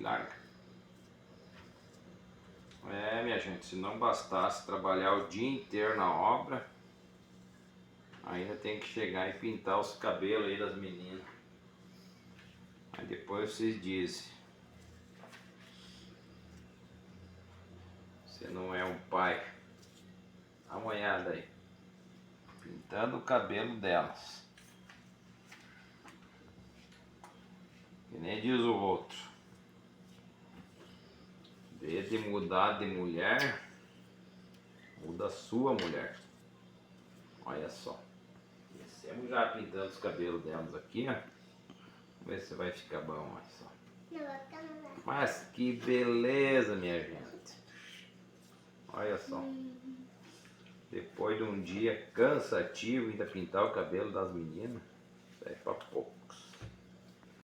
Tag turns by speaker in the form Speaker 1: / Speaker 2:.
Speaker 1: larga. É, minha gente, se não bastasse trabalhar o dia inteiro na obra, ainda tem que chegar e pintar os cabelos aí das meninas. Aí depois vocês dizem, você não é um pai. Dá uma olhada aí, pintando o cabelo delas. Que nem diz o outro, em vez de mudar de mulher, muda a sua mulher. Olha só. Descemos já pintando os cabelos delas aqui, ó. Vamos ver se vai ficar bom, olha só. Mas que beleza, minha gente. Olha só. Depois de um dia cansativo, ainda pintar o cabelo das meninas, isso é pra pouco.